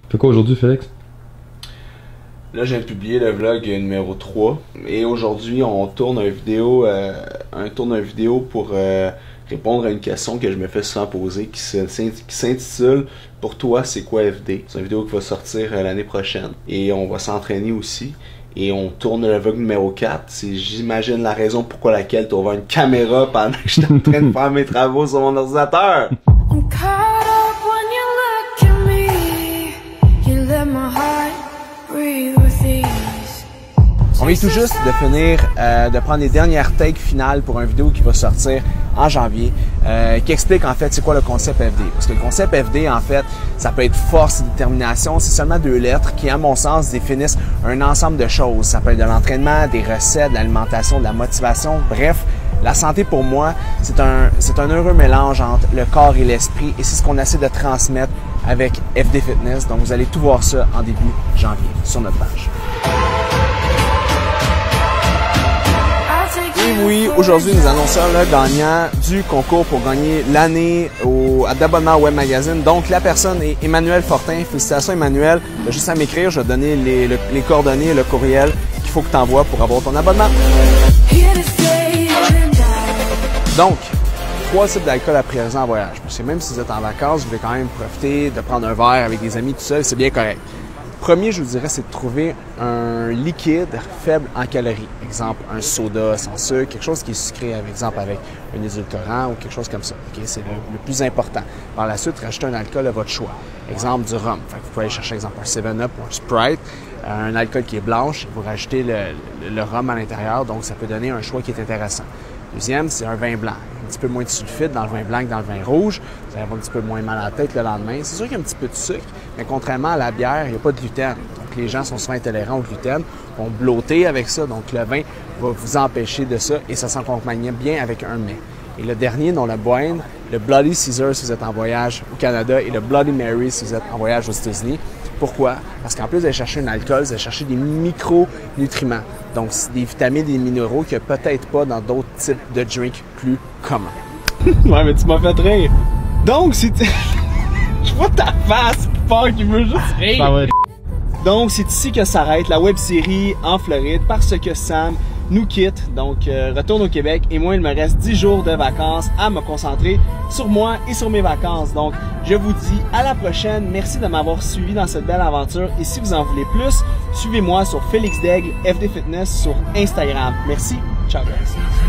Fais quoi aujourd'hui, Félix? Là, j'ai publié le vlog numéro 3 et aujourd'hui, on tourne une vidéo, pour répondre à une question que je me fais souvent poser qui s'intitule « Pour toi, c'est quoi FD? » C'est une vidéo qui va sortir l'année prochaine et on va s'entraîner aussi. Et on tourne le vlog numéro 4. C'est, j'imagine, la raison pourquoi laquelle tu vas voir une caméra pendant que je suis en train de faire mes travaux sur mon ordinateur. On vient tout juste de finir de prendre les dernières takes finales pour une vidéo qui va sortir en janvier, qui explique en fait c'est quoi le concept FD. Parce que le concept FD, en fait, ça peut être force et détermination. C'est seulement 2 lettres qui, à mon sens, définissent un ensemble de choses. Ça peut être de l'entraînement, des recettes, de l'alimentation, de la motivation, bref. La santé, pour moi, c'est un heureux mélange entre le corps et l'esprit et c'est ce qu'on essaie de transmettre avec FD Fitness. Donc, vous allez tout voir ça en début janvier sur notre page. Et oui, aujourd'hui, nous annonçons le gagnant du concours pour gagner l'année d'abonnement au Web Magazine. Donc, la personne est Emmanuel Fortin. Félicitations, Emmanuel. Tu as juste à m'écrire, je vais te donner les coordonnées, le courriel qu'il faut que tu envoies pour avoir ton abonnement. Donc, 3 types d'alcool à prioriser en voyage. Parce que même si vous êtes en vacances, vous voulez quand même profiter de prendre un verre avec des amis tout seul, c'est bien correct. Premier, je vous dirais, c'est de trouver un liquide faible en calories. Exemple, un soda sans sucre, quelque chose qui est sucré, par exemple avec un édulcorant ou quelque chose comme ça. Okay? C'est le plus important. Par la suite, rajoutez un alcool à votre choix. Exemple, du rhum. Fait que vous pouvez aller chercher, exemple, un 7-Up ou un Sprite, un alcool qui est blanche, vous rajoutez le rhum à l'intérieur, donc ça peut donner un choix qui est intéressant. Deuxième, c'est un vin blanc. Un petit peu moins de sulfite dans le vin blanc que dans le vin rouge. Vous allez avoir un petit peu moins mal à la tête le lendemain. C'est sûr qu'il y a un petit peu de sucre, mais contrairement à la bière, il n'y a pas de gluten. Donc, les gens sont souvent intolérants au gluten, vont blotter avec ça. Donc, le vin va vous empêcher de ça et ça s'accompagne bien avec un mets. Et le dernier, non le boindre, le Bloody Caesar si vous êtes en voyage au Canada et le Bloody Mary si vous êtes en voyage aux États-Unis. Pourquoi? Parce qu'en plus d'aller chercher un alcool, vous allez chercher des micronutriments. Donc, des vitamines et des minéraux qu'il n'y a peut-être pas dans d'autres types de drinks plus communs. Ouais, mais tu m'as fait rire. Donc, c'est... Je vois ta face plus fort qu'il veut juste rire. Ah ouais. Donc, c'est ici que s'arrête la web-série en Floride parce que Sam nous quitte, donc retourne au Québec et moi il me reste 10 jours de vacances à me concentrer sur moi et sur mes vacances. Donc je vous dis à la prochaine, merci de m'avoir suivi dans cette belle aventure et si vous en voulez plus, suivez-moi sur Félix Daigle FD Fitness sur Instagram. Merci, ciao guys.